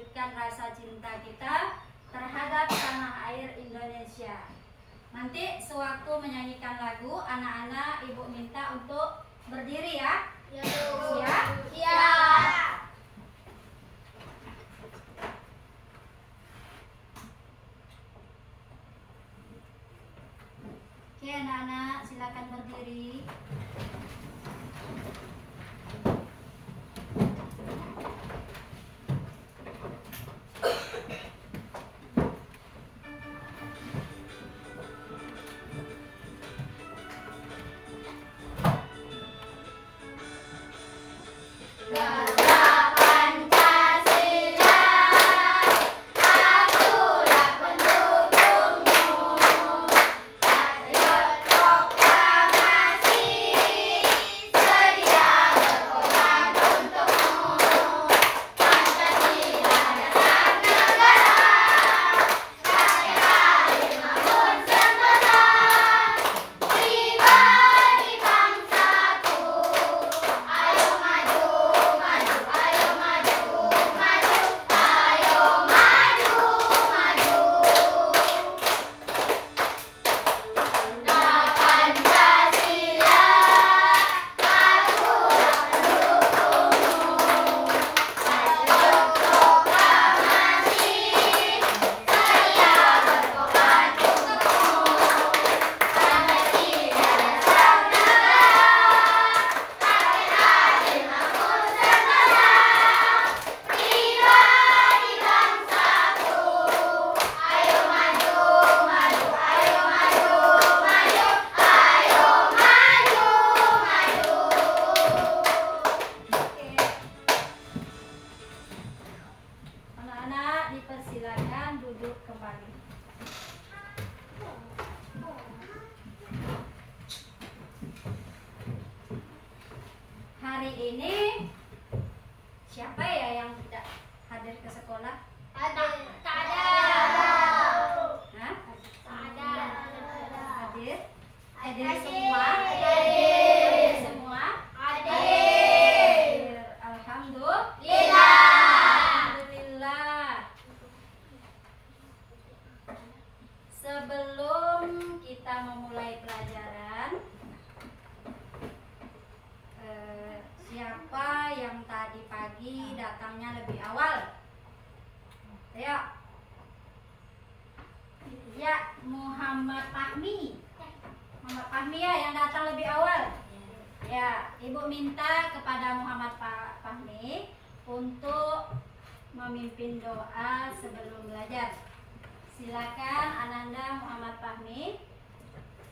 mewujudkan rasa cinta kita terhadap tanah air Indonesia. Nanti sewaktu menyanyikan lagu, anak-anak ibu minta untuk berdiri ya. Ya. Siap? Siap. Oke anak-anak, silakan berdiri. Dipersilakan duduk kembali. Hari ini siapa ya yang tidak hadir ke sekolah? Ada. Hah? Ada. Hadir? Hadir Hadir. semua? Hadir. Semua? Hadir. Alhamdulillah. Sebelum kita memulai pelajaran, siapa yang tadi pagi datangnya lebih awal? Ayo. Ya, Muhammad Fahmi. Muhammad Fahmi ya yang datang lebih awal. Ya, Ibu minta kepada Muhammad Fahmi untuk memimpin doa sebelum belajar. Silakan Ananda Muhammad Fahmi.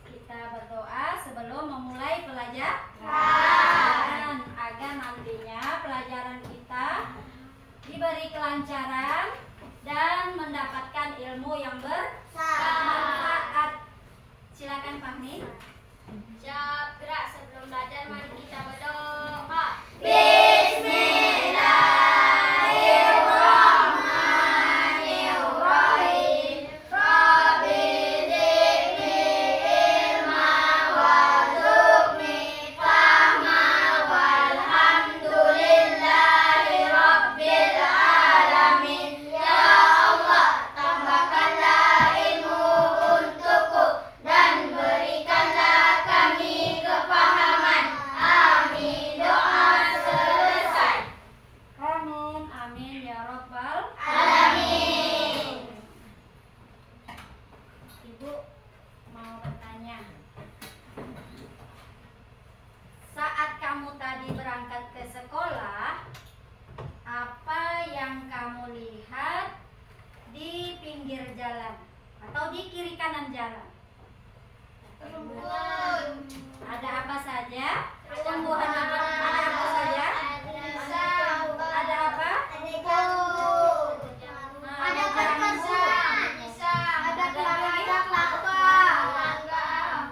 Kita berdoa sebelum memulai pelajaran agar nantinya pelajaran kita diberi kelancaran dan mendapatkan ilmu yang bermanfaat. Silakan Fahmi. Siap, gerak. Sebelum belajar mari kita berdoa. Saat kamu tadi berangkat ke sekolah, apa yang kamu lihat di pinggir jalan atau di kiri kanan jalan? Rumput. Ada apa saja? Tumbuhan apa? Ada apa saja? Ada apa? Ada kertas. Ada kelapa.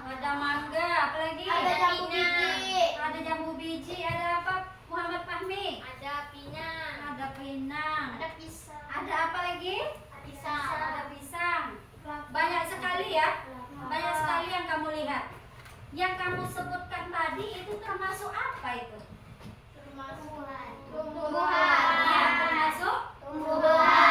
Ada mangga, apa lagi? Ada jambu biji. Ada jambu biji, ada apa? Muhammad Fahmi? Ada pinang. Ada pinang. Ada pisang. Ada apa lagi? Pisang. Ada pisang. Banyak sekali ya. Banyak sekali yang kamu lihat. Yang kamu sebutkan tadi itu termasuk apa itu? Tumbuhan. Ya, termasuk Tumbuhan.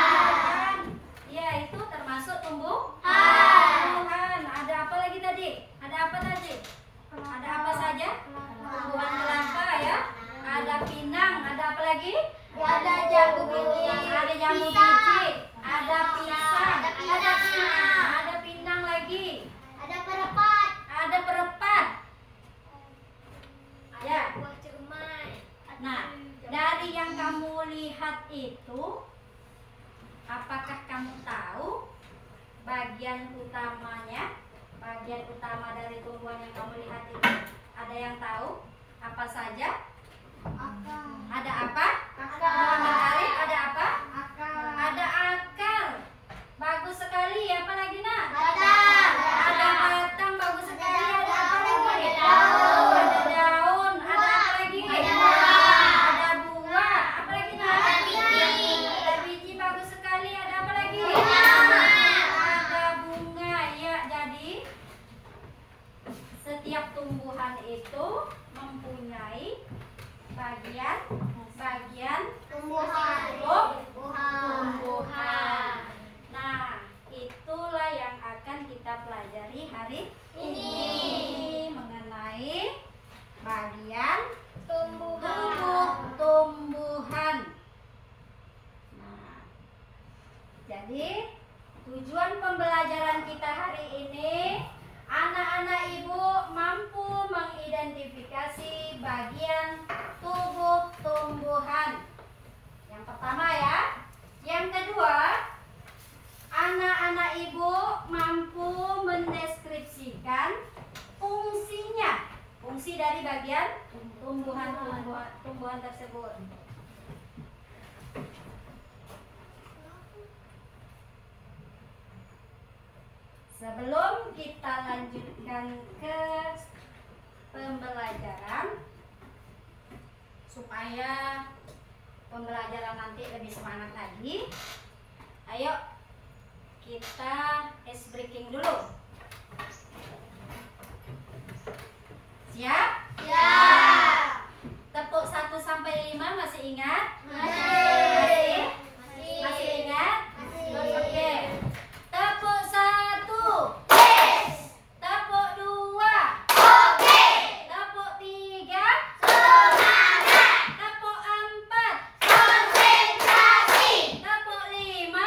Ada pisang. Ada pinang lagi. Ada perepat. Ada perepat. Ya. Buah cermai. Nah, dari yang kamu lihat itu, apakah kamu tahu bagian utamanya, bagian utama dari tumbuhan yang kamu lihat itu? Ada yang tahu? Apa saja? Ada apa? Muhammad Arif, ada apa? Ada akar. Bagus sekali. Apa lagi, Nak? Ada batang. Bagus sekali. Ada apa lagi? Ada daun. Ada apa lagi? Ada buah. Apa lagi, Nak? Ada biji. Bagus sekali. Ada apa lagi? Ada bunga. Ya, jadi setiap tumbuhan itu mempunyai bagian tumbuhan. Nah, itulah yang akan kita pelajari hari ini mengenai bagian tumbuhan. Nah, jadi tujuan pembelajaran kita hari ini, anak-anak ibu mampu mengidentifikasi bagian tubuh tumbuhan. Yang pertama ya. Yang kedua, anak-anak ibu mampu mendeskripsikan fungsinya. Fungsi dari bagian tumbuhan tersebut. Sebelum kita lanjutkan ke pembelajaran, supaya pembelajaran nanti lebih semangat lagi, ayo kita ice breaking dulu. Siap? Tepuk 1 sampai 5 masih ingat? Masih ingat? Oke. Tepuk 1. Tepuk 2. Tepuk 3. Tepuk 4. Tepuk 5.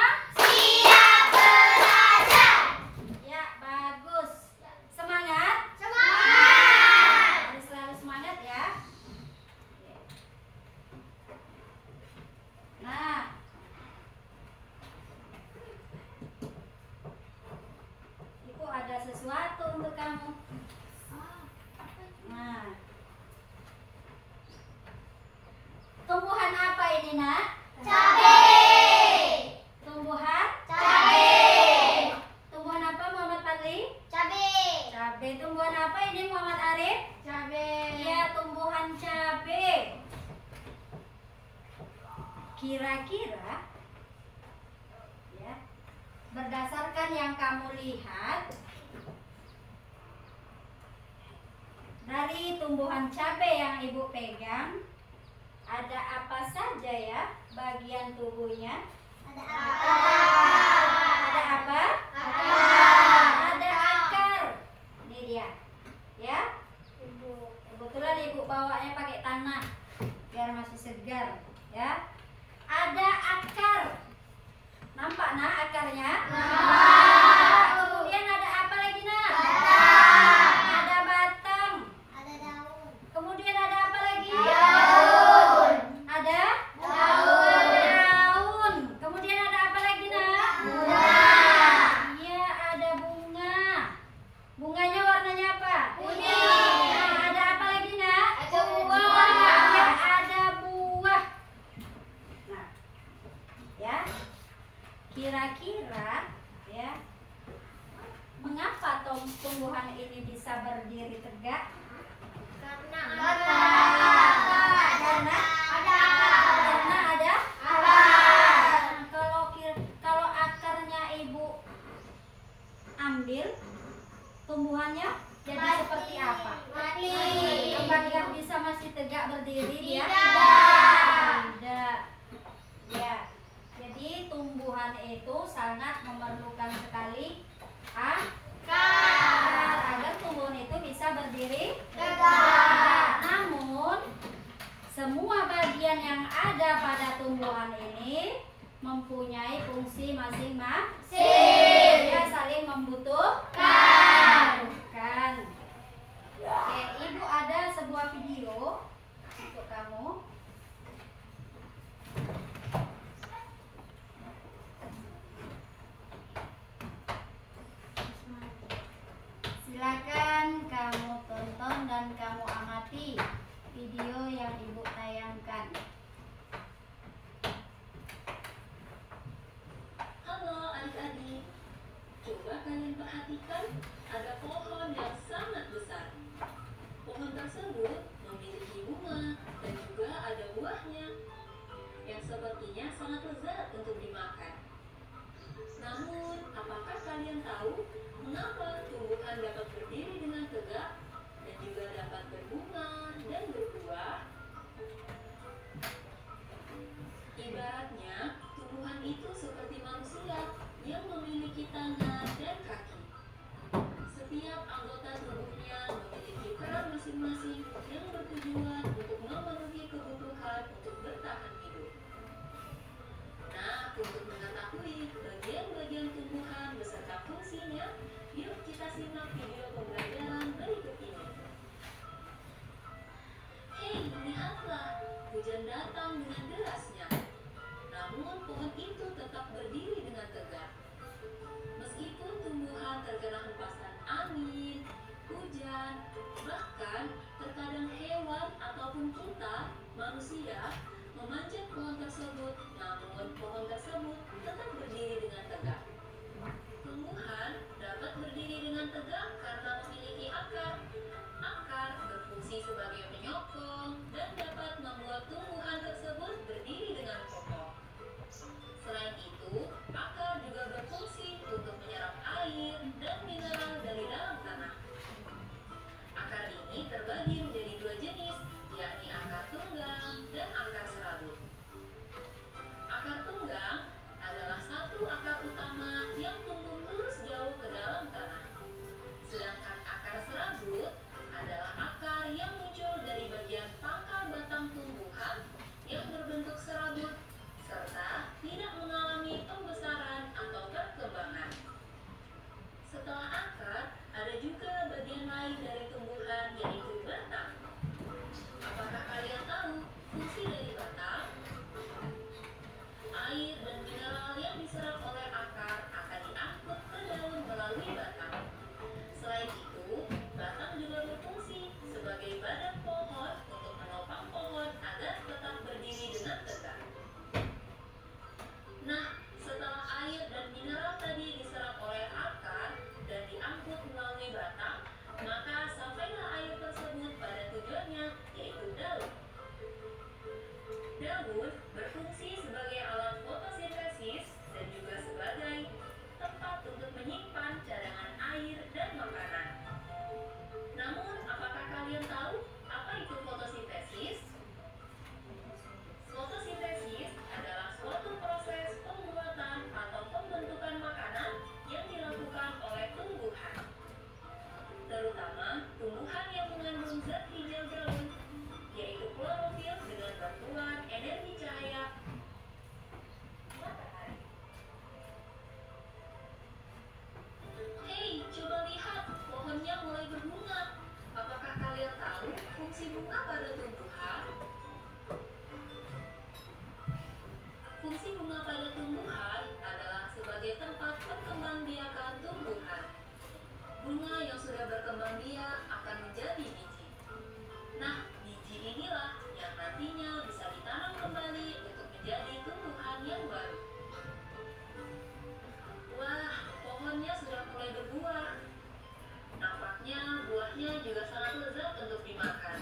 Ya, bagus. Semangat? Harus selalu semangat ya. Nah, Ibu ada sesuatu untuk kamu. Nah, tumbuhan apa ini, Nak? Tumbuhan? Tumbuhan apa, Muhammad Fadli? Cabai. Tumbuhan apa ini, Muhammad Arif? Iya, tumbuhan cabai. Kira-kira ya, berdasarkan yang kamu lihat dari tumbuhan cabai yang ibu pegang, ada apa saja ya bagian tubuhnya? Ada apa? Ada akar. Ini dia. Ya. Kebetulan ibu bawanya pakai tanah biar masih segar, ya. Ada akar. Nampak, Nak, akarnya? Kemudian ada apa lagi, Nak? Ada batang. Kemudian ada apa lagi? Ada daun. Kemudian ada apa lagi, Nak? Iya, ada bunga. Bunganya warnanya apa? Nah, ada apa lagi, Nak? Ya, ada buah. Nah, ya. Kira-kira ya, mengapa tumbuhan ini bisa berdiri tegak? Karena ada kalau akarnya ibu ambil, tumbuhannya jadi seperti apa? Apakah bisa masih tegak berdiri dia? Tidak. Ya. Jadi tumbuhan itu sangat memerlukan sekali akar agar tumbuhan itu bisa berdiri tegak. Namun semua bagian yang ada pada tumbuhan ini mempunyai fungsi masing-masing. Dia saling membutuhkan. Oke, Ibu ada sebuah video untuk kamu. Silakan kamu tonton dan kamu amati video yang Ibu tayangkan. Halo adik-adik, coba kalian perhatikan ada pohon yang sangat besar. Pohon tersebut memiliki bunga dan juga ada buahnya yang sepertinya sangat lezat untuk dimakan. Namun, apakah kalian tahu mengapa tumbuhan dapat berdiri dengan tegak dan juga dapat berbunga dan berbuah? Ibaratnya, tumbuhan itu seperti manusia yang memiliki tangan dan kaki. Setiap anggota tubuhnya memiliki peran masing-masing yang bertujuan untuk memenuhi kebutuhan untuk bertahan hidup. Nah, untuk mengetahui bagian-bagian tumbuhan beserta fungsinya, yuk kita simak video pembelajaran berikut ini. Hei, lihatlah, hujan datang dengan derasnya. Namun pohon itu tetap berdiri dengan tegak. Meskipun tumbuhan terkena hempasan angin, hujan, bahkan terkadang hewan ataupun kita, manusia, memanjat pohon tersebut, namun pohon tersebut tetap berdiri dengan tegak. Tumbuhan dapat berdiri dengan tegak karena memiliki akar. Akar berfungsi sebagai penyokong dan dapat membuat tumbuhan tersebut berdiri dengan kokoh. Selain itu, akar juga berfungsi untuk menyerap air dan mineral dari dalam tanah. Akar ini terbagi menjadi dua jenis, yakni akar tunggang dan akar serabut. Akar tunggang adalah satu akar utama yang tumbuh lurus jauh ke dalam tanah. Sedangkan akar serabut adalah akar yang muncul dari bagian pangkal batang tumbuhan yang berbentuk serabut serta tidak mengalami pembesaran atau perkembangan. Setelah akar, ada juga bagian lain dari tumbuhan yaitu batang. Apakah kalian tahu fungsi dari batang? Air dan mineral yang diserap oleh akar akan diangkut ke daun melalui batang. Selain itu, batang juga berfungsi sebagai badan pohon untuk menopang pohon agar tetap berdiri dengan tegak. Nah, setelah air dan mineral tadi diserap oleh akar dan diangkut melalui batang, maka sampailah air tersebut pada tujuannya, yaitu daun. Daun berfungsi sebagai alat fotosintesis dan juga sebagai tempat untuk menyimpan cadangan air dan makanan. Namun, apakah kalian tahu apa itu fotosintesis? Fotosintesis adalah suatu proses pembuatan atau pembentukan makanan yang dilakukan oleh tumbuhan, terutama tumbuhan yang mengandung zat hijau daun, yaitu klorofil dengan bantuan energi cahaya matahari. Hei, coba lihat, pohonnya mulai berbunga. Apakah kalian tahu fungsi bunga pada tumbuhan? Fungsi bunga pada tumbuhan adalah sebagai tempat perkembangbiakan tumbuhan. Bunga yang sudah berkembang biak akan menjadi biji. Nah, biji inilah yang nantinya bisa ditanam kembali untuk menjadi tumbuhan yang baru. Wah, pohonnya sudah mulai berbuah. Nampaknya buahnya juga sangat lezat untuk dimakan.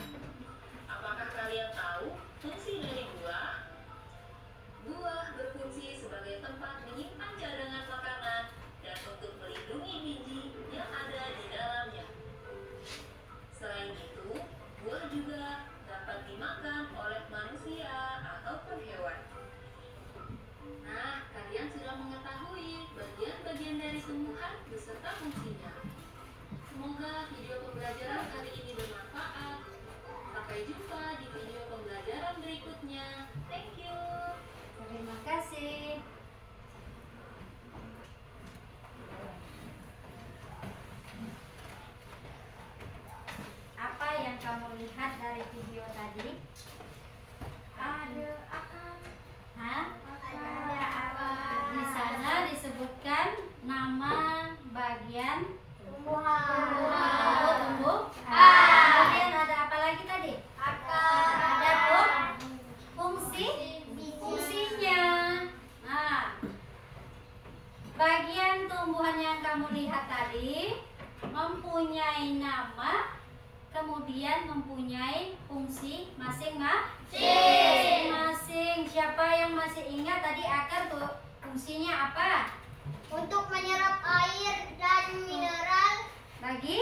Apakah kalian tahu fungsi dari buah? Buah berfungsi sebagai tempat menyimpan cadangan makanan dan untuk melindungi biji yang ada di dalamnya. Selain itu, buah juga dapat dimakan oleh manusia ataupun hewan. Nah, kalian sudah mengetahui bagian-bagian dari tumbuhan beserta fungsinya. Semoga video pembelajaran kali ini bermanfaat. Sampai jumpa di video pembelajaran berikutnya. Thank you. Terima kasih. Apa yang kamu lihat dari video tadi? Ada akan. Hah? Ada apa? Di sana disebutkan nama bagian Tumbuhan. tumbuh. Kemudian ada apa lagi tadi? Akar. Ada fungsinya. Nah, bagian tumbuhan yang kamu lihat tadi mempunyai nama, kemudian mempunyai fungsi masing-masing. Siapa yang masih ingat tadi akar tuh fungsinya apa? Untuk menyerap air dan mineral Bagi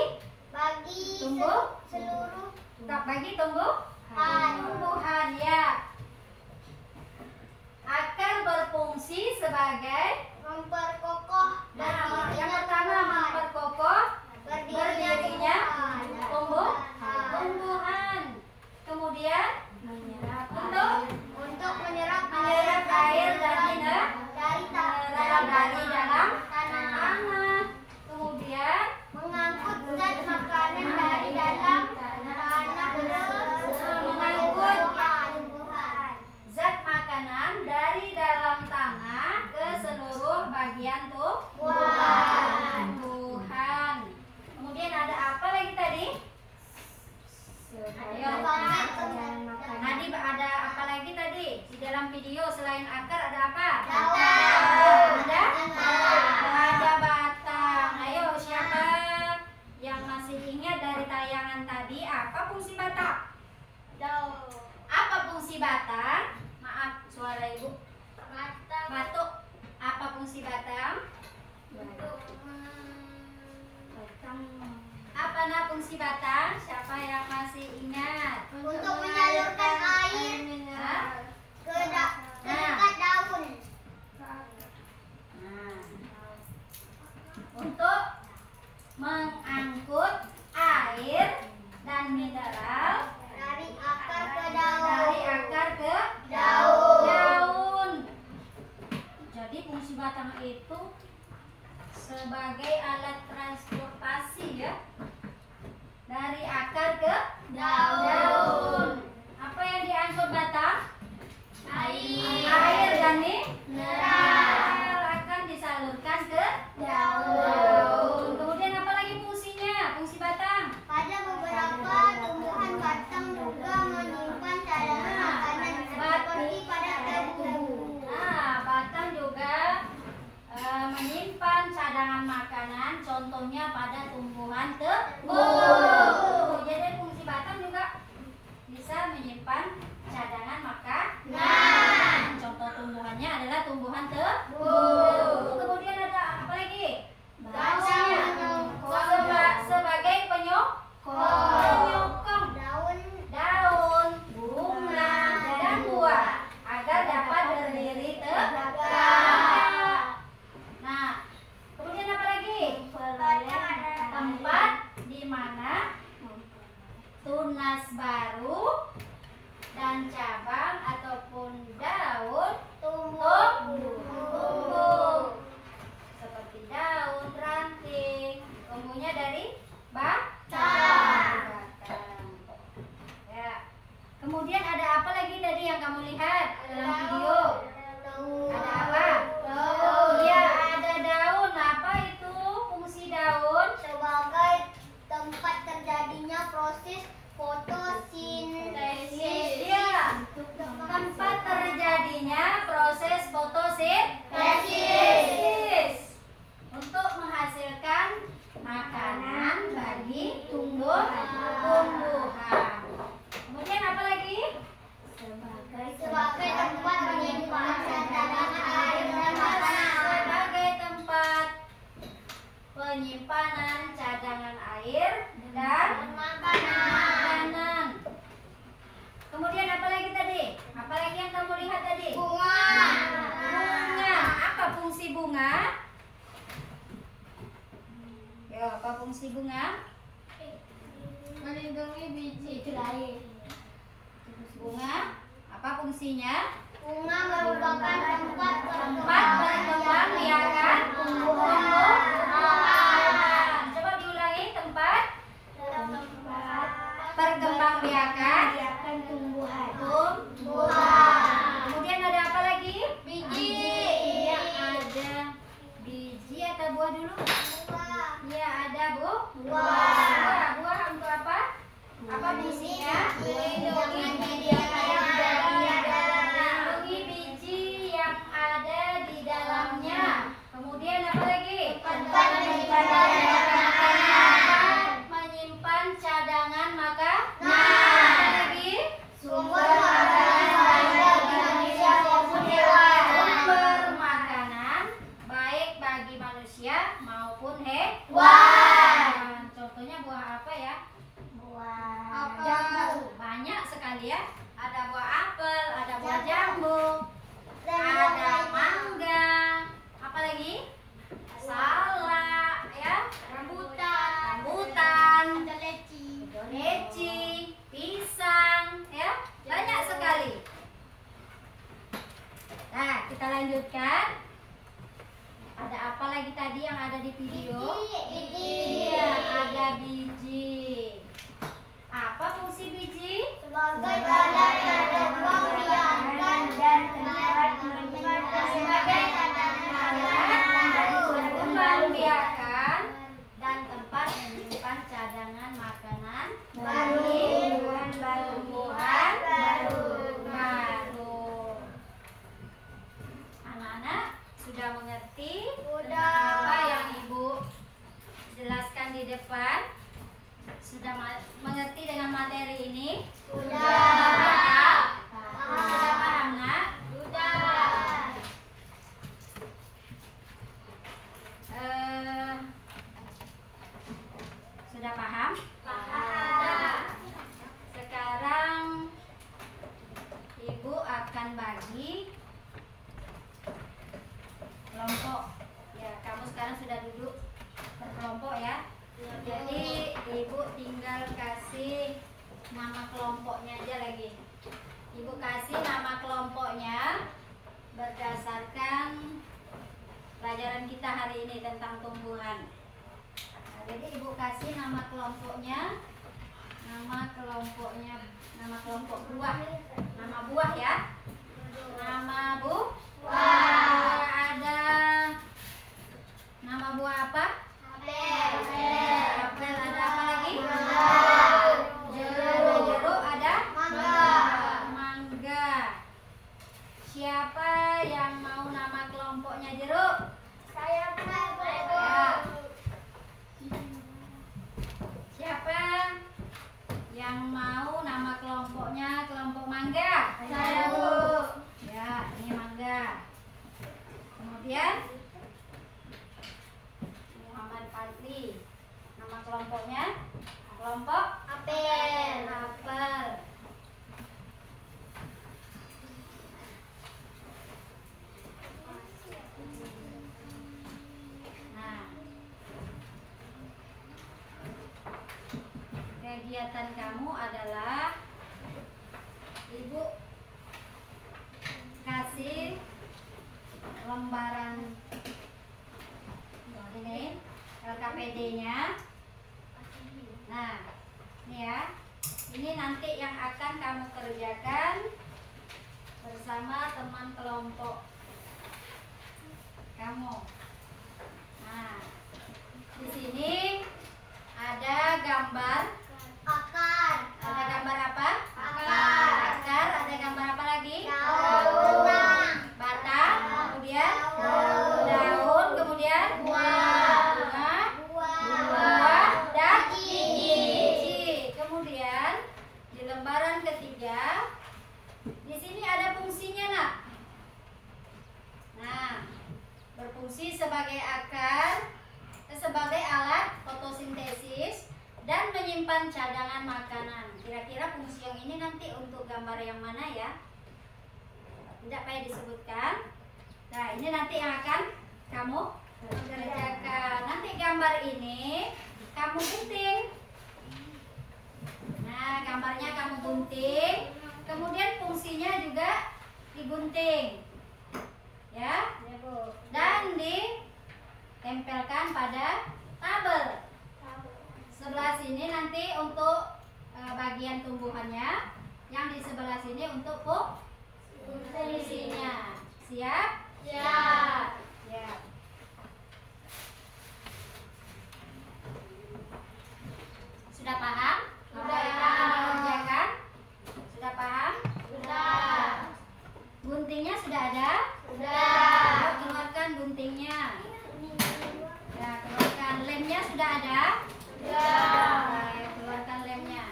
seluruh bagi tumbuhan ya. Akar berfungsi sebagai yang pertama memperkokoh berdirinya tumbuhan. Kemudian untuk menyerap air dan mineral dari dalam tanah. Kemudian mengangkut zat makanan dari dalam tanah ke tumbuhan. zat makanan dari dalam tanah ke seluruh bagian tumbuhan. Kemudian ada apa lagi tadi? Ayo. Tadi ada apa lagi tadi? Di dalam video selain akar ada apa? Ada batang. Ayo, siapa yang masih ingat dari tayangan tadi apa fungsi batang? Apa fungsi batang? Maaf, suara ibu batuk. Apa fungsi batang? Apa fungsi batang? Siapa yang masih ingat? Untuk menyalurkan air ke dekat daun. Untuk mengangkut air dan mineral Dari akar ke daun. daun. Jadi fungsi batang itu sebagai alat transportasi ya, dari akar ke daun. Apa yang diangkut batang? Air dan mineral akan disalurkan ke daun. Kemudian apa lagi fungsinya? Fungsi batang? Pada beberapa tumbuhan batang juga menyimpan cadangan makanan seperti pada tebu. Nah, batang juga menyimpan cadangan makanan, contohnya pada tumbuhan tebu. Jadi fungsi batang juga bisa menyimpan cadangan makanan. Contoh tumbuhannya adalah tumbuhan tebu. Kemudian ada apa lagi? Sebagai penyokong daun, bunga, dan buah agar dapat berdiri tegak. Nah, kemudian apa lagi? Tempat di mana tunas baru dan cabang ataupun daun tumbuh. Seperti daun, ranting, tumbuhnya dari batang. Ya. Kemudian ada apa lagi tadi yang kamu lihat dalam video? Ada apa? Iya, ada daun. Apa itu fungsi daun? Sebagai tempat terjadinya proses fotosintesis. Iya, tempat terjadinya proses fotosintesis untuk menghasilkan makanan bagi tumbuhan. Kemudian apa lagi? Sebagai tempat penyimpanan cadangan air dan makanan. Sebagai tempat penyimpanan cadangan air dan makanan. Kemudian apa lagi tadi? Apa lagi yang kamu lihat tadi? Bunga. Apa fungsi bunga? Yo, apa fungsi bunga? Melindungi biji. Bunga, apa fungsinya? Bunga merupakan tempat berkembang biakan tumbuhan. Coba diulangi, tempat perkembang biakan tumbuhan. Kemudian ada apa lagi? Biji. Ya, ada biji atau buah dulu? Ya, ada buah. Buah untuk apa? Apa fungsinya? Melindungi biji yang ada di dalamnya. Kemudian apa lagi? Menyimpan cadangan makanan. Apa lagi? Sumber makanan bagi manusia maupun hewan. Sumber makanan baik bagi manusia maupun hewan. Contohnya buah apa ya? Jambu. Banyak sekali ya. Ada buah apel, ada buah jambu, ada mangga. Apa lagi? Salak, ya. Rambutan, leci, pisang, ya. Banyak sekali. Nah, kita lanjutkan. Ada apa lagi tadi yang ada di video? Iya, ada biji. Apa fungsi biji? Sebagai badan pada buah biakan dan tempat sebagai berkembang biakan dan tempat menyimpan cadangan makanan tumbuhan baru. Anak-anak sudah mengerti apa yang Ibu jelaskan di depan? Sudah mengerti dengan materi ini? Sudah paham, Nak? Sudah paham? Sekarang Ibu akan bagi kelompok. Ya, kamu sekarang sudah duduk berkelompok ya. Jadi Ibu tinggal kasih nama kelompoknya aja lagi. Ibu kasih nama kelompoknya berdasarkan pelajaran kita hari ini tentang tumbuhan. Nah, jadi Ibu kasih nama kelompoknya, nama kelompok buah, nama buah ya, nama buah. Ada nama buah apa? Apel. Ada apa lagi? Jeruk. Ada mangga. Siapa yang mau nama kelompoknya jeruk? Saya Ya. Siapa yang mau nama kelompoknya kelompok mangga? Saya, Bu. Ya, ini mangga. Kemudian Muhammad Fadli. Nama kelompoknya kelompok apel. Nah, kegiatan kamu adalah Ibu kasih lembaran ini LKPD-nya. Nah, ini ya. Ini nanti yang akan kamu kerjakan bersama teman kelompok kamu. Nah, di sini ada gambar. Akar. Ada gambar apa? Akar. Ada gambar apa lagi? Daun. Batang. Kemudian daun. Kemudian bunga. Buah dan biji. Kemudian di lembaran ketiga, di sini ada fungsinya, Nak. Nah, berfungsi sebagai akar, sebagai alat fotosintesis dan menyimpan cadangan makanan. Kira-kira fungsi yang ini nanti untuk gambar yang mana ya? Tidak payah disebutkan. Nah, ini nanti yang akan kamu kerjakan. Nanti gambar ini kamu gunting. Nah, gambarnya kamu gunting. Kemudian fungsinya juga digunting, ya, Ya, Bu. dan ditempelkan pada tabel. Sebelah sini nanti untuk bagian tumbuhannya, yang di sebelah sini untuk fungsinya. Siap? Siap. Siap. Sudah paham? Sudah. Cara mengerjakan? Sudah paham? Sudah. Guntingnya sudah ada? Sudah. Ayo keluarkan guntingnya. Ya, keluarkan. Lemnya sudah ada? Sudah. Ayo keluarkan lemnya.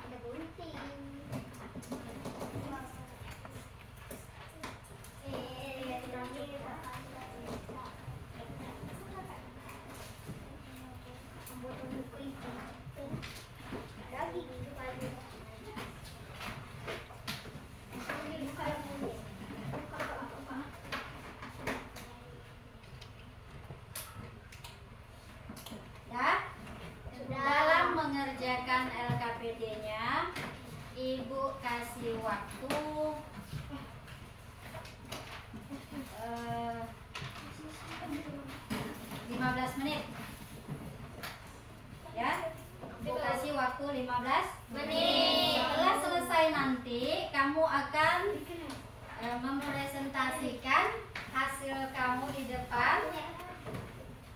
Ada gunting. Ya? Dalam mengerjakan LKPD-nya, Ibu kasih waktu 15 menit. Ya? Ibu kasih waktu 15 menit. Setelah selesai nanti, kamu akan mempresentasikan hasil kamu di depan.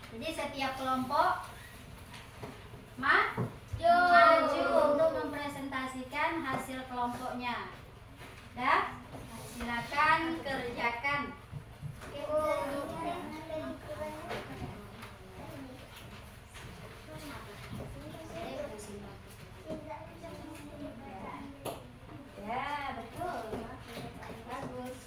Jadi setiap kelompok maju untuk mempresentasikan hasil kelompoknya. Dah, silakan kerjakan. Ya, betul. Bagus.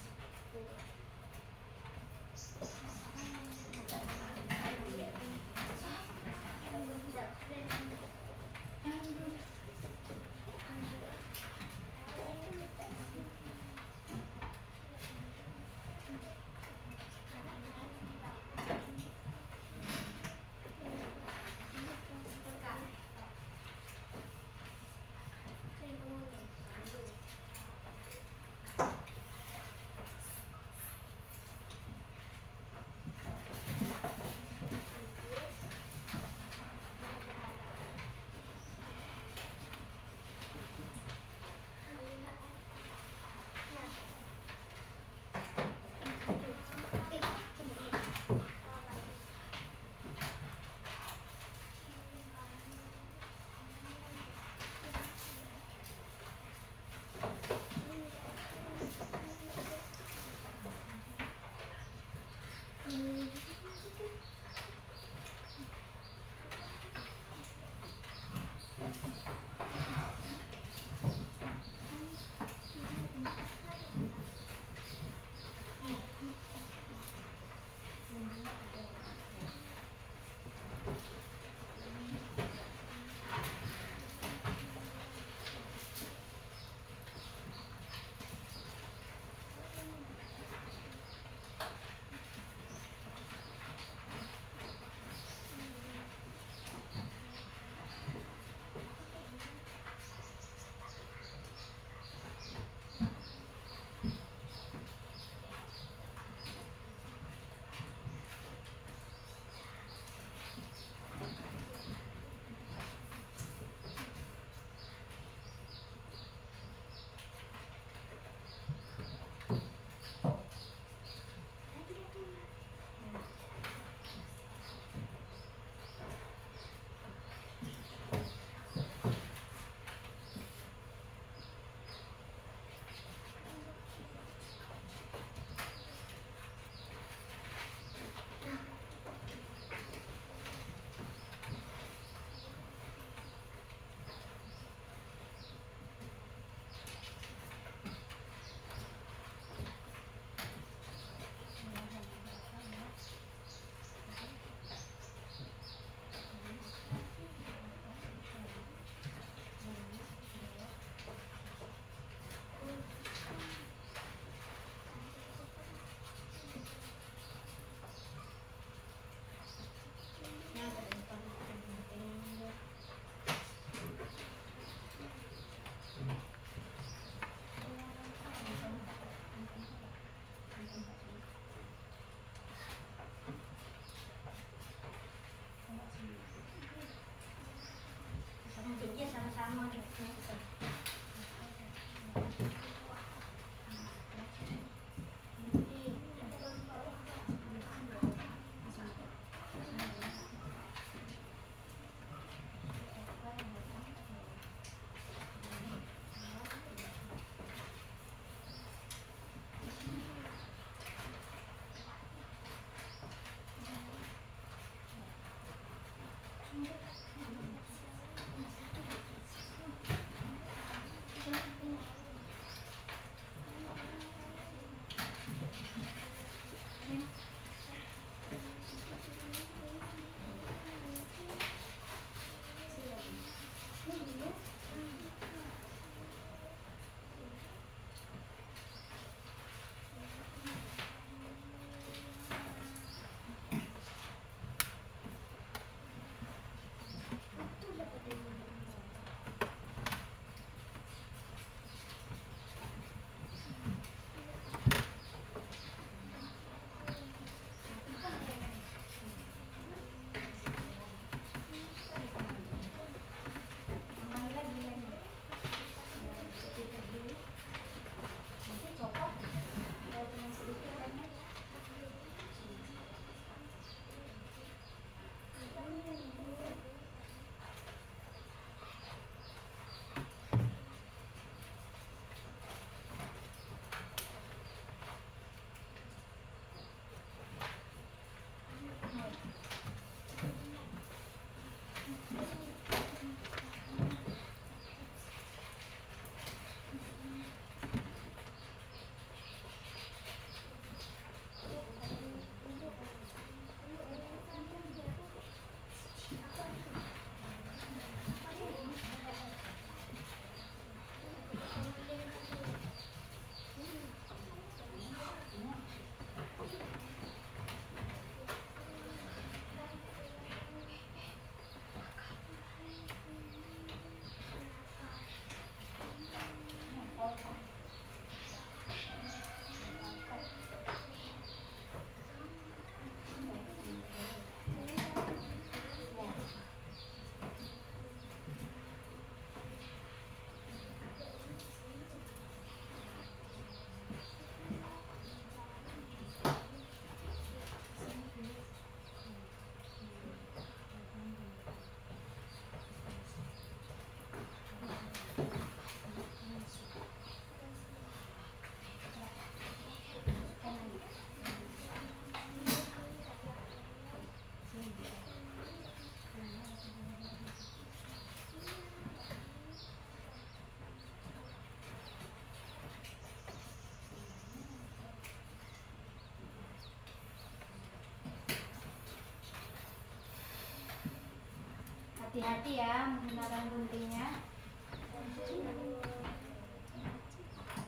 Hati-hati ya menggunakan guntingnya.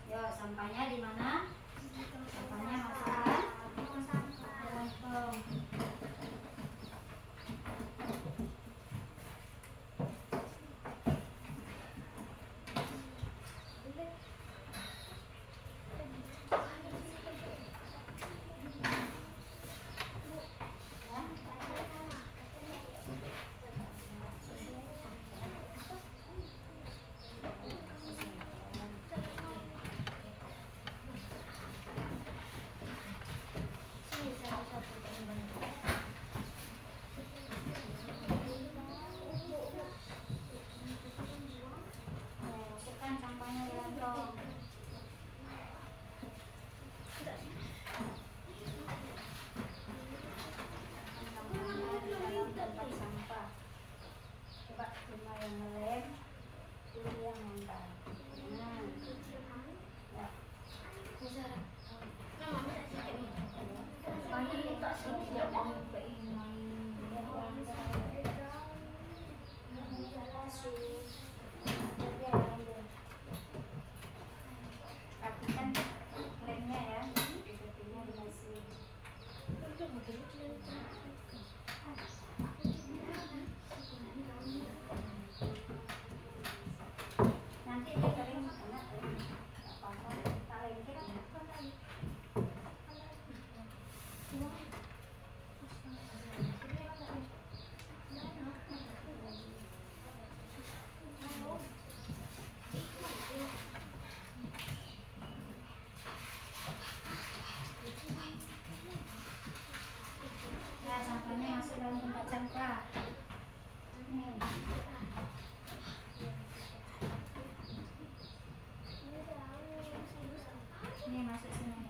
Yo, sampahnya di mana? Sampahnya masukkan ke kantong. Masukkan sampahnya ke kantong. Sampahnya di dalam tempat sampah. Coba cuma yang ngelem, pilih yang nempel. Nah, ya. Rapikan lemnya ya, sepertinya masih. Nanti dia kering karena apa-apa tak lengket ya. Nah, sampahnya masuk dalam tempat sampah. Nih. Ini masuk sini.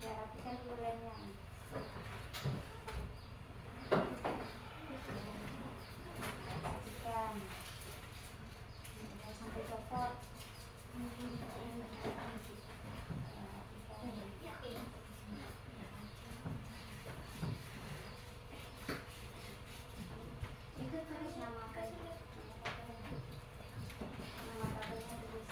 Ya, rapikan dulu lemnya. Rapikan. Jangan sampai copot. Itu tulis nama kabelnya. Nama kabelnya tulis.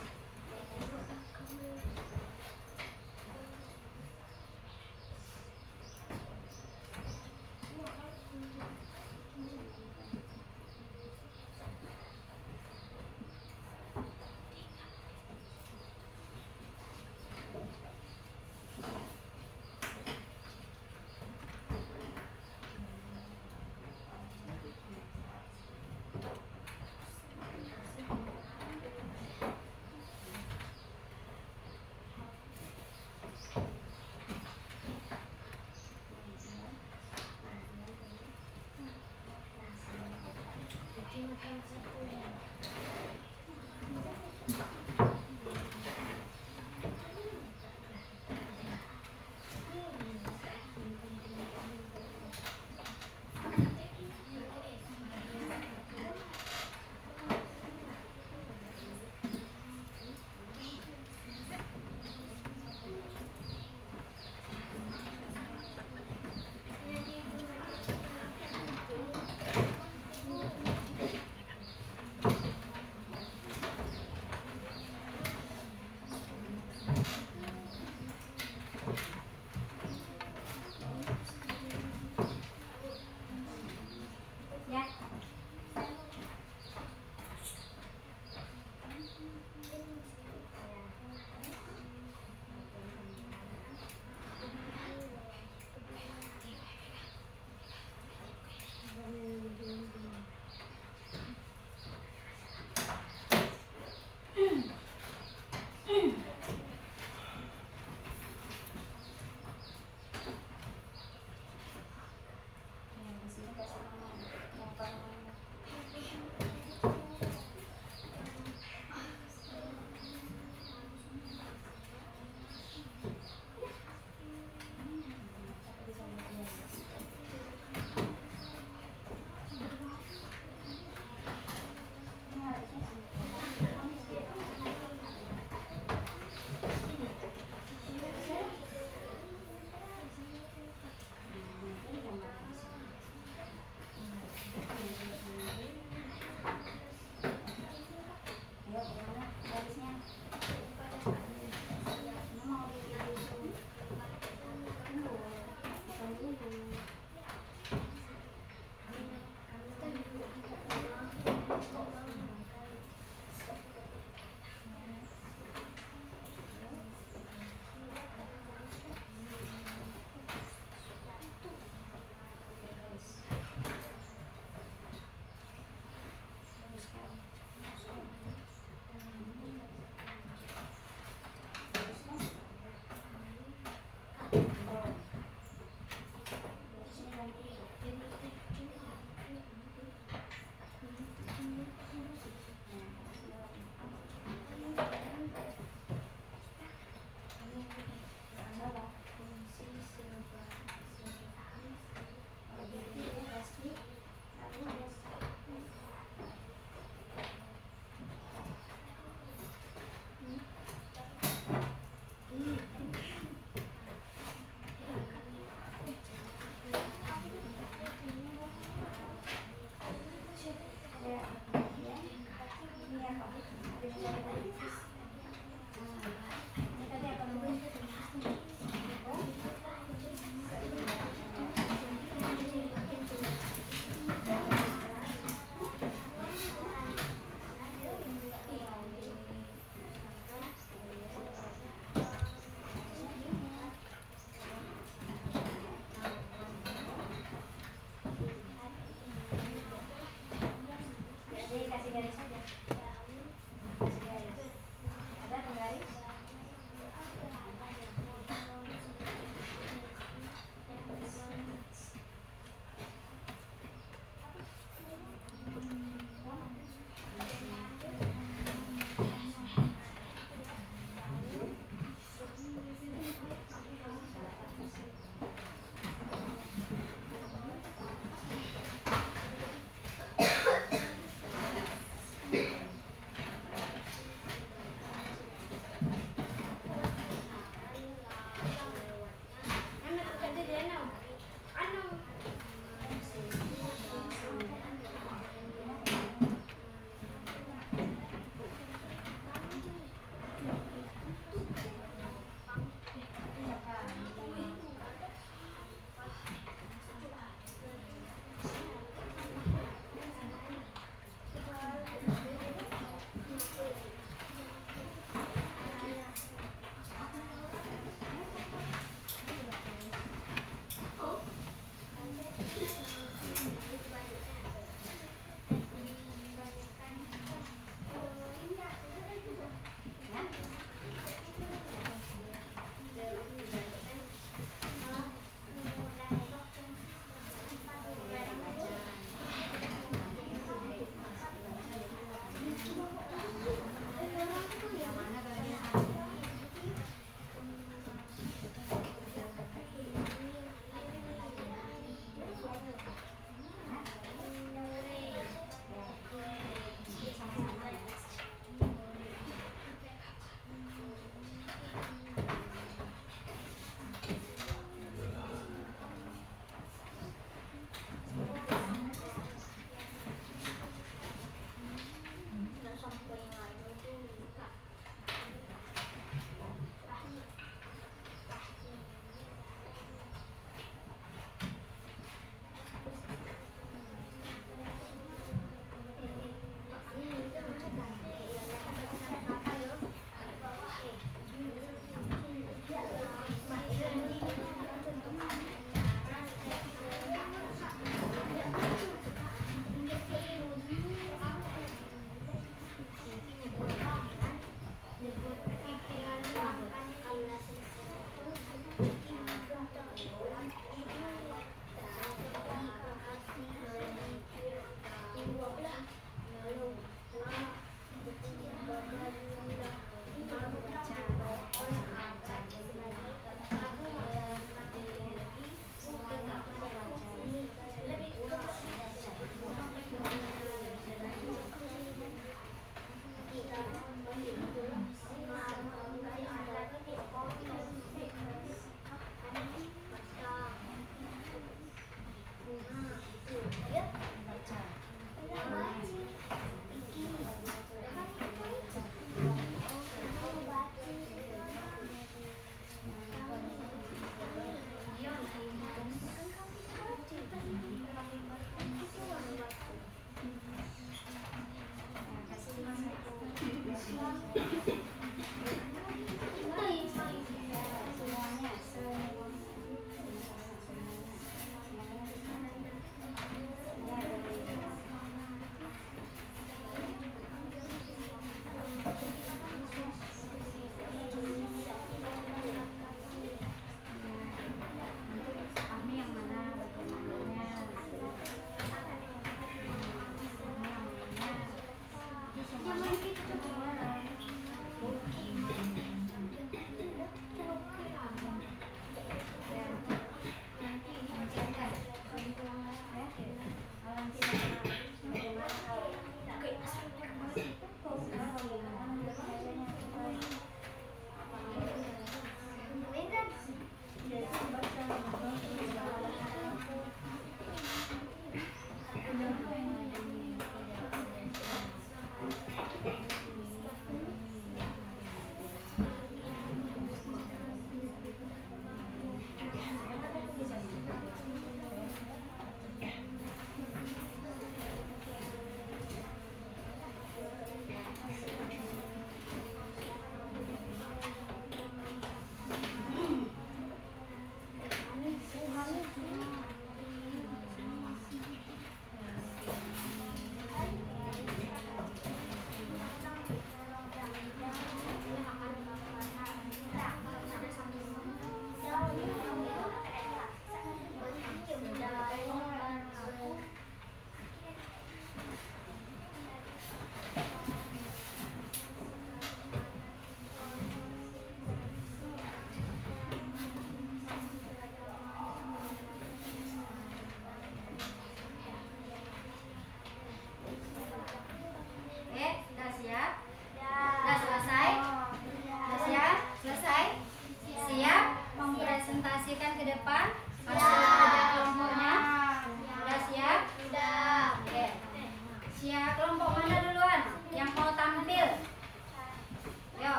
Ada penggaris?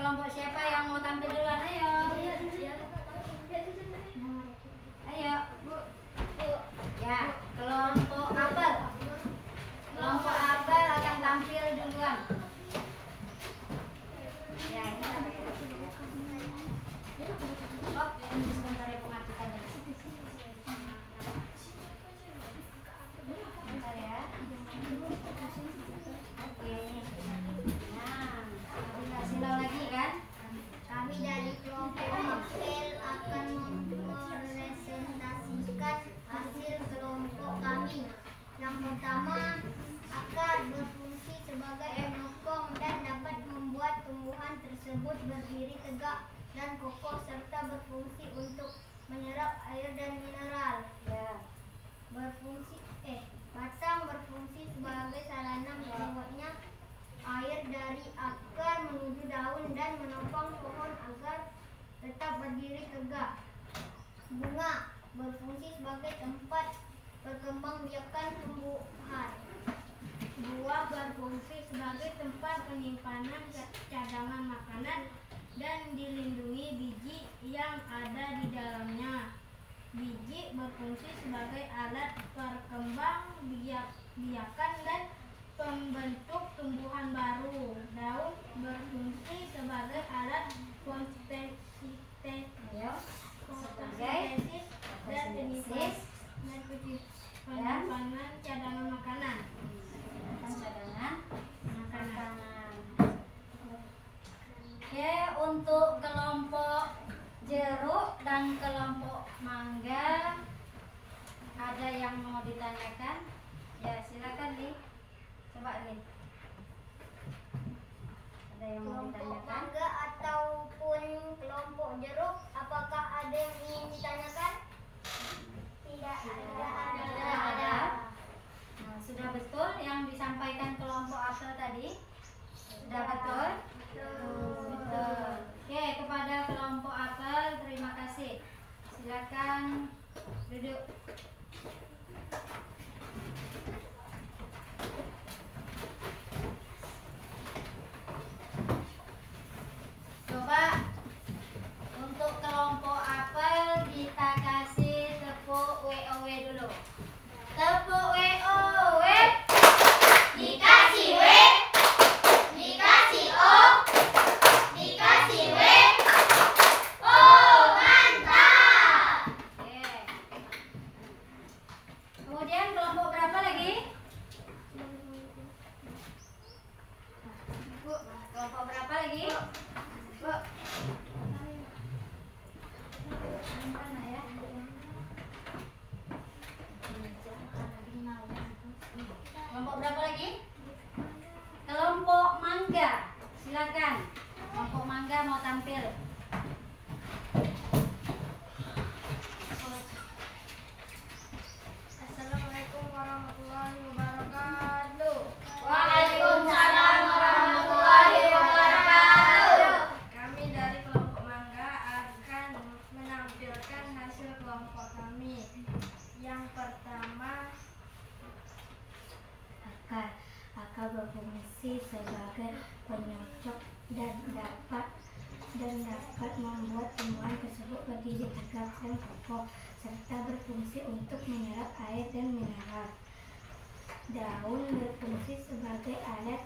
kelompok siapa yang mau tampil duluan? Ayo. Ayo, Bu. Ya, kelompok apel. Kelompok apel akan tampil duluan. Ya, ini oh, ini sebentar ya pengaturannya. Bentar ya. Oke. Nah, kita silau lagi kan? Kami dari kelompok apel akan merepresentasikan hasil kelompok kami. Yang pertama, akar berfungsi sebagai penopang dan dapat membuat tumbuhan tersebut berdiri tegak dan kokoh serta berfungsi untuk menyerap air dan mineral. Ya. Batang berfungsi sebagai sarana menyerapnya air dari akar menuju daun dan menopang pohon agar tetap berdiri tegak. Bunga berfungsi sebagai tempat perkembangbiakan tumbuhan. Buah berfungsi sebagai tempat penyimpanan cadangan makanan dan dilindungi biji yang ada di dalamnya. Biji berfungsi sebagai alat perkembangbiakan dan pembentuk tumbuhan baru. Daun berfungsi sebagai alat fotosintesis dan penyimpanan cadangan makanan. Oke, untuk kelompok jeruk dan kelompok mangga ada yang mau ditanyakan? Ya, silakan nih. Coba nih. Ada yang mau Kelompok ditanyakan? mangga ataupun kelompok jeruk, apakah ada yang ingin ditanyakan? Tidak ada. Tidak ada. Nah, sudah betul yang disampaikan kelompok apel tadi? Sudah betul? Betul. Oke, kepada kelompok apel terima kasih. Silakan duduk. Coba untuk kelompok apel kita kasih tepuk WOW dulu. Tepuk WOW. Dikasih W, dikasih O, dikasih W. Oh, mantap! Oke. Kemudian kelompok berapa lagi? Bu, kelompok berapa lagi? Bu. Mana ya? Kelompok berapa lagi? Kelompok mangga. Silakan. Kelompok mangga mau tampil. Assalamualaikum warahmatullahi wabarakatuh. Waalaikumsalam warahmatullahi wabarakatuh. Kami dari kelompok mangga akan menampilkan hasil kelompok kami. Yang pertama, akar berfungsi sebagai penyocok dan dapat membuat tumbuhan tersebut berdiri tegak dan kokoh serta berfungsi untuk menyerap air dan mineral. Daun berfungsi sebagai alat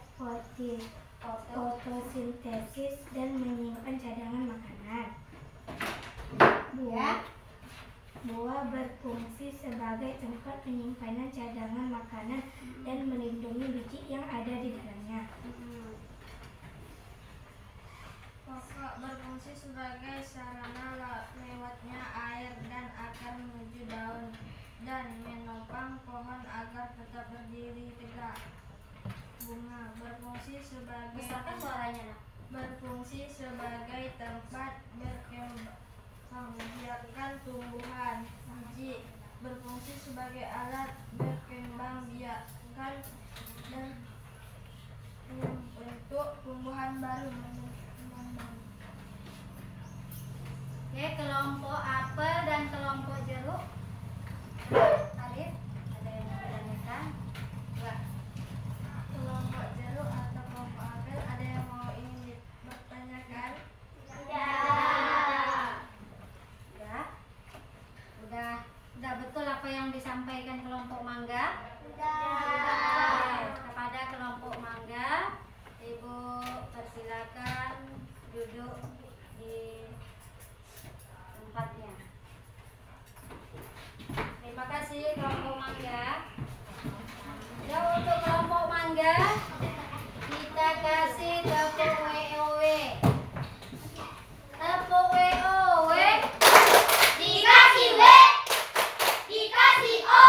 fotosintesis dan menyimpan cadangan makanan. Buah berfungsi sebagai tempat penyimpanan cadangan makanan dan melindungi biji yang ada di dalamnya. pokok berfungsi sebagai sarana lewatnya air dan akar menuju daun dan menopang pohon agar tetap berdiri tegak. Bunga berfungsi sebagai Besarkan suaranya. berfungsi sebagai tempat berkembangbiakan tumbuhan. Biji berfungsi sebagai alat berkembangbiakan dan membentuk tumbuhan baru. Oke, kelompok apel dan kelompok jeruk. Arif, ada yang mau ditanyakan? Enggak. Kelompok jeruk atau kelompok apel, ada yang mau ingin bertanyakan? di tempatnya. Terima kasih kelompok mangga. Ya, untuk kelompok mangga kita kasih tepuk WOW. Tepuk WOW. Dikasih W, dikasih O,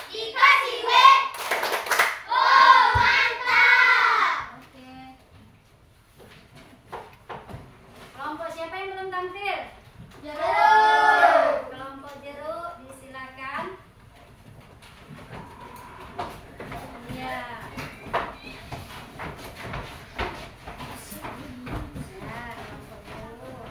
dikasih W. Oh, mantap. Oke. Kelompok siapa yang belum tampil? Jeruk. Kelompok jeruk disilakan. Ya. Ya, kelompok jeruk.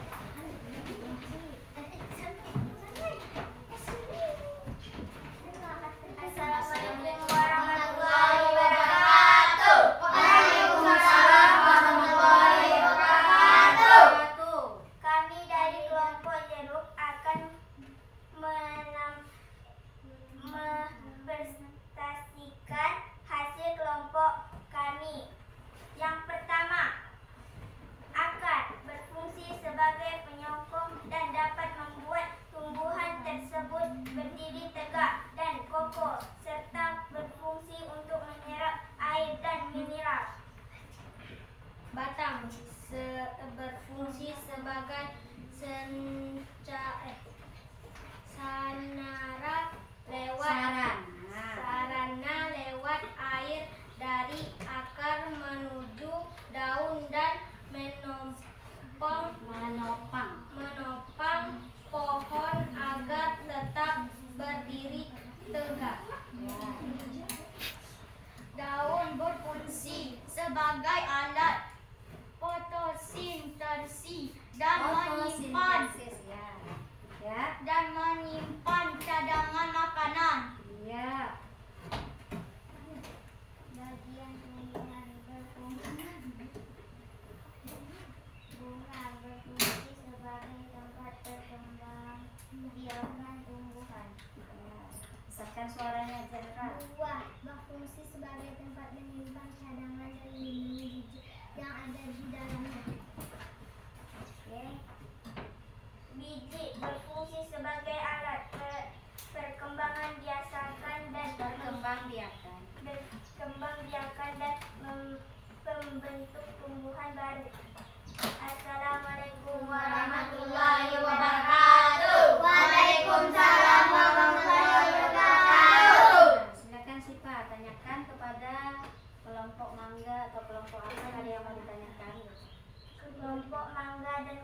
Assalamualaikum warahmatullahi wabarakatuh. Waalaikumsalam warahmatullahi wabarakatuh. Kami dari kelompok jeruk akan mempresentasikan hasil kelompok kami. Yang pertama, akar berfungsi sebagai penyokong dan dapat membuat tumbuhan tersebut berdiri tegak dan kokoh serta berfungsi untuk menyerap air dan mineral. Batang berfungsi sebagai sarana lewat air dari akar menuju daun dan menopang pohon agar tetap berdiri tegak. Daun berfungsi sebagai alat fotosintesis dan menyimpan cadangan makanan. Ya. Bagian bunga berfungsi sebagai tempat berkembang biakan tumbuhan. Besarkan suaranya Jenderal. Buah berfungsi sebagai tempat menyimpan cadangan dan melindungi biji yang ada di dalamnya. Oke. Biji berfungsi sebagai alat perkembangan biakan dan membentuk tumbuhan baru. Assalamualaikum warahmatullahi wabarakatuh. Waalaikumsalam warahmatullahi wabarakatuh. Silakan Sipa tanyakan kepada kelompok mangga atau kelompok apa, ada yang mau ditanyakan? Kelompok mangga dan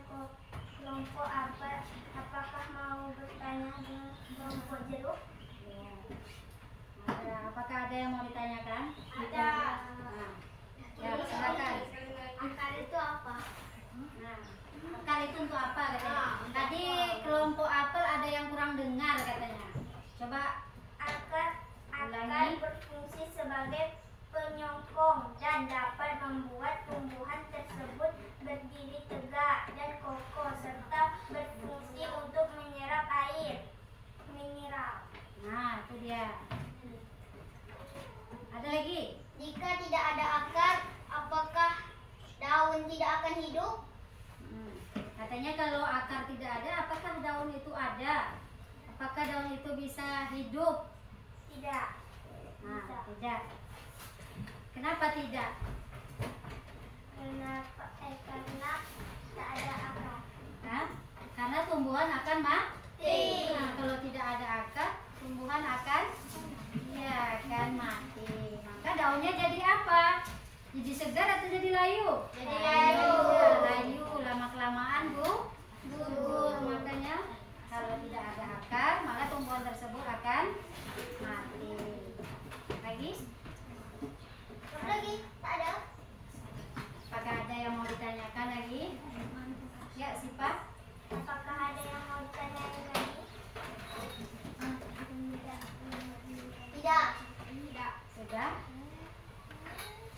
kelompok apa? Apakah mau bertanya dengan kelompok jeruk? Ya. Apakah ada yang mau ditanyakan? Ada. Nah, ya silakan. Akar itu apa? Nah, akar itu untuk apa katanya? Tadi kelompok apel ada yang kurang dengar katanya. Coba Akar ulangi. berfungsi sebagai penyokong dan dapat membuat tumbuhan tersebut berdiri tegak dan kokoh serta berfungsi untuk menyerap air mineral. Nah, itu dia. Ada lagi? Jika tidak ada akar, apakah daun tidak akan hidup? Katanya kalau akar tidak ada, apakah daun itu ada? Apakah daun itu bisa hidup? Tidak. Nah, tidak. Kenapa tidak? Karena tak ada akar. Hah? Karena tumbuhan akan mati. Nah, kalau tidak ada akar, tumbuhan akan mati. Maka daunnya jadi apa? Jadi segar atau jadi layu? Jadi layu. Ya, layu. Lama-kelamaan gugur. Makanya kalau tidak ada akar, maka tumbuhan tersebut akan mati. Lagi? Lagi? Tak ada. Apakah ada yang mau ditanyakan lagi? Ya, Sipa. Apakah ada yang mau ditanyakan lagi? Tidak. Tidak. Sudah?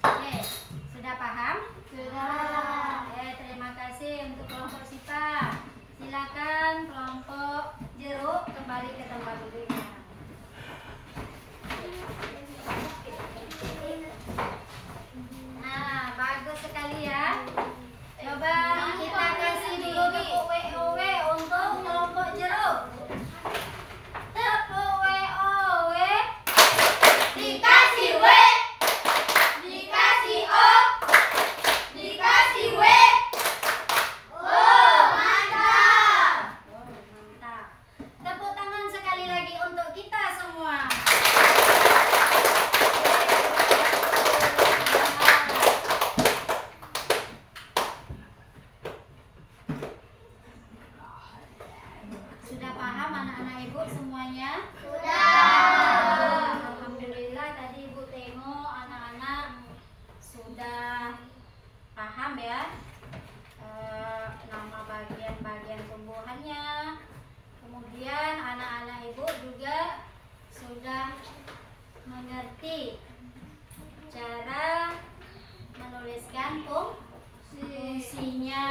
Oke, sudah paham? Sudah. Oke, terima kasih untuk kelompok Sipa. Silakan kelompok jeruk kembali ke tempat duduknya. Nah, bagus sekali ya. Coba kita kasih Ibu semuanya? Sudah. Alhamdulillah tadi Ibu tengok anak-anak sudah paham ya, nama bagian-bagian tumbuhannya. Kemudian anak-anak Ibu juga sudah mengerti cara menuliskan fungsinya.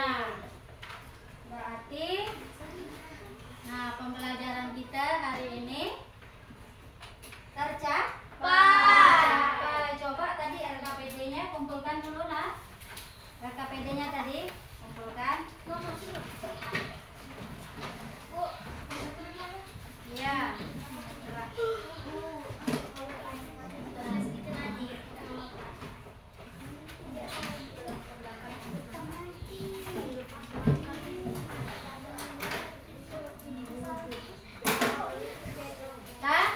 Berarti nah, pembelajaran kita hari ini tercapai. Coba tadi RKPD-nya kumpulkan dulu nah. RKPD-nya tadi kumpulkan. Iya. Nah,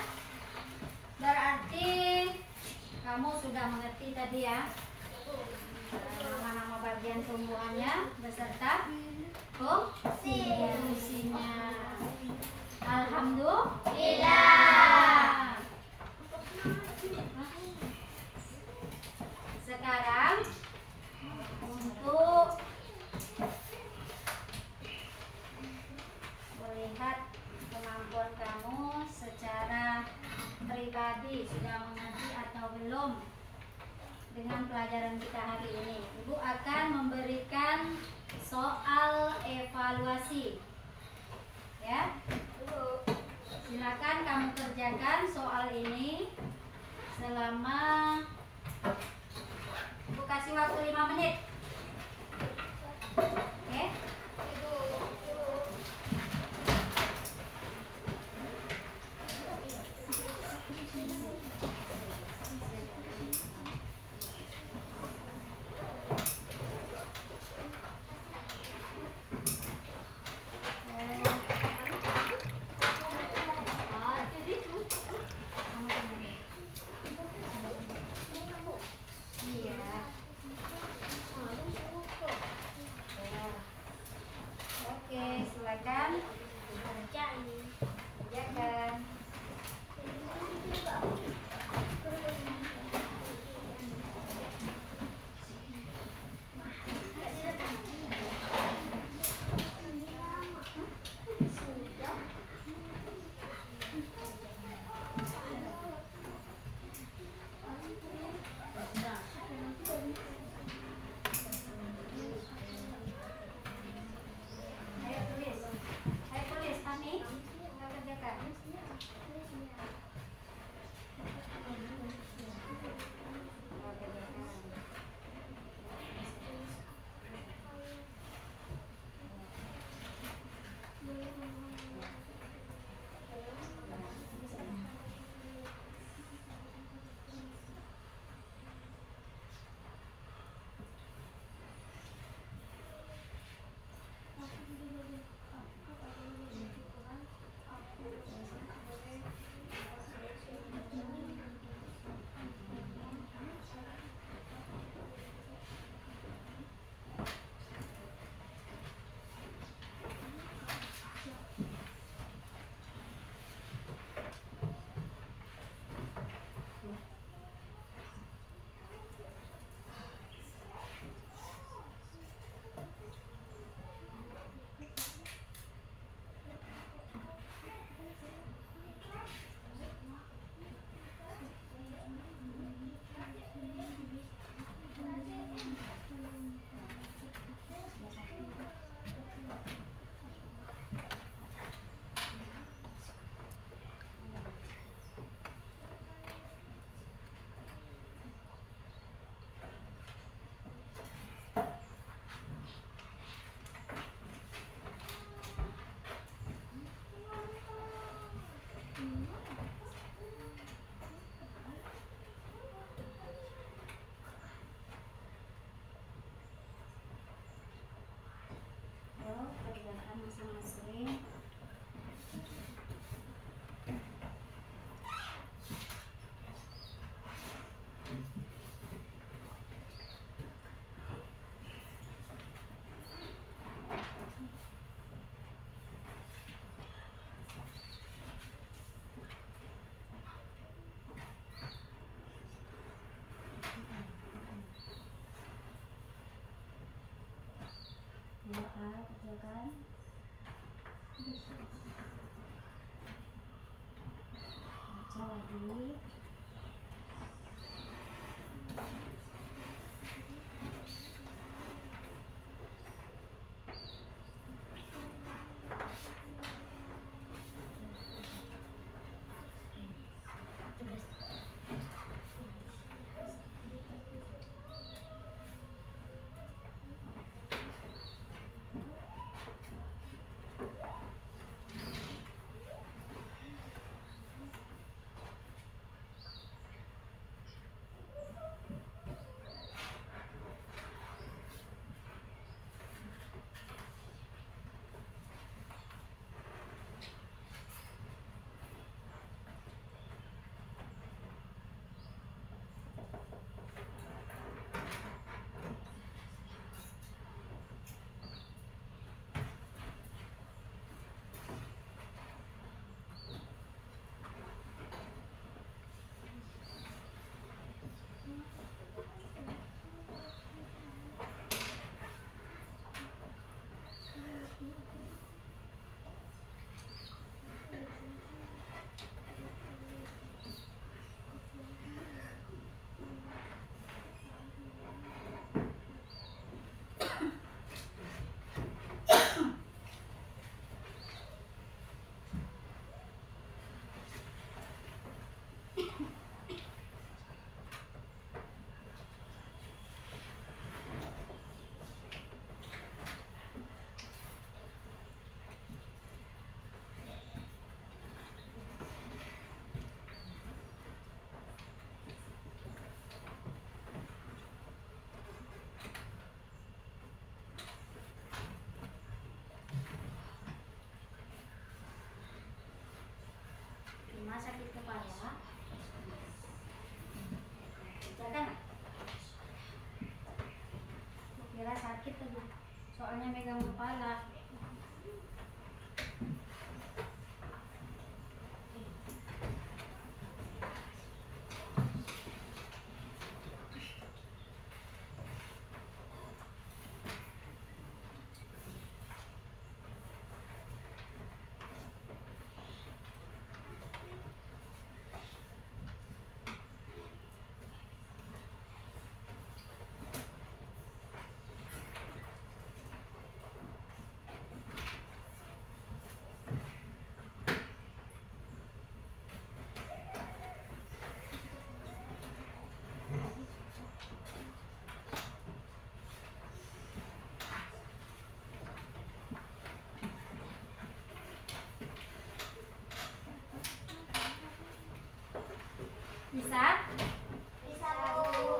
berarti kamu sudah mengerti tadi ya nama-nama bagian tumbuhannya beserta fungsinya. Alhamdulillah. Sekarang untuk melihat kemampuan kamu secara pribadi sudah mengerti atau belum dengan pelajaran kita hari ini. Ibu akan memberikan soal evaluasi. Ya. Silakan kamu kerjakan soal ini selama, Ibu kasih waktu 5 menit. Oke? Iya. Oke, silakan kerjakan. Ayo tulis, Fahmi. Kakak kecilkan. Baca lagi. Cuma sakit kepala. Jangan. Kira sakit tadi. Soalnya megang kepala. Bisa? Bisa, Bu.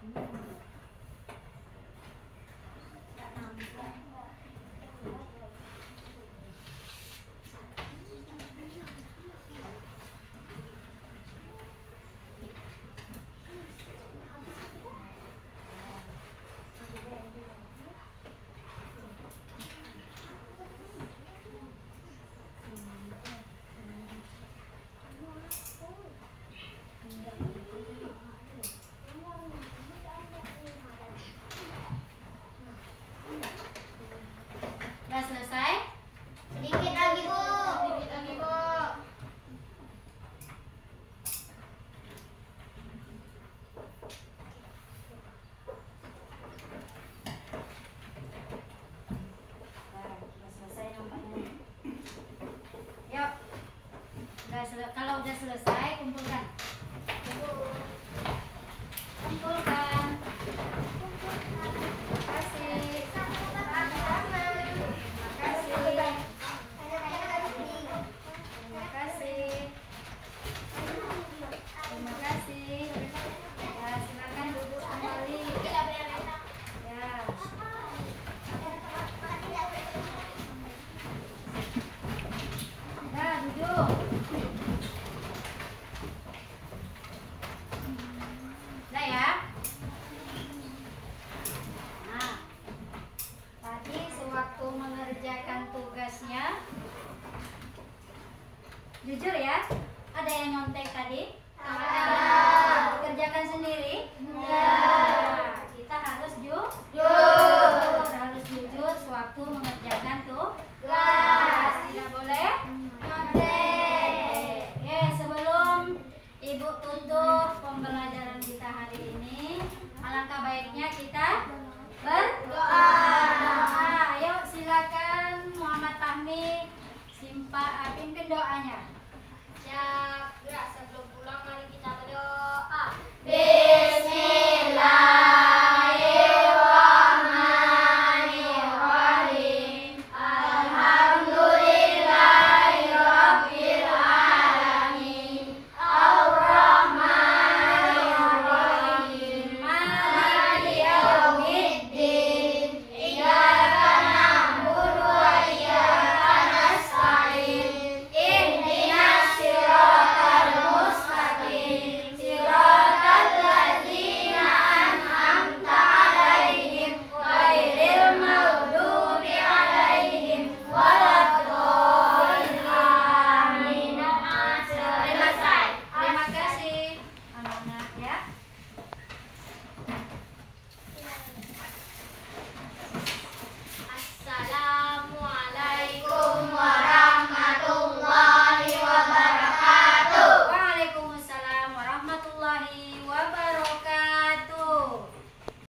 Hmm.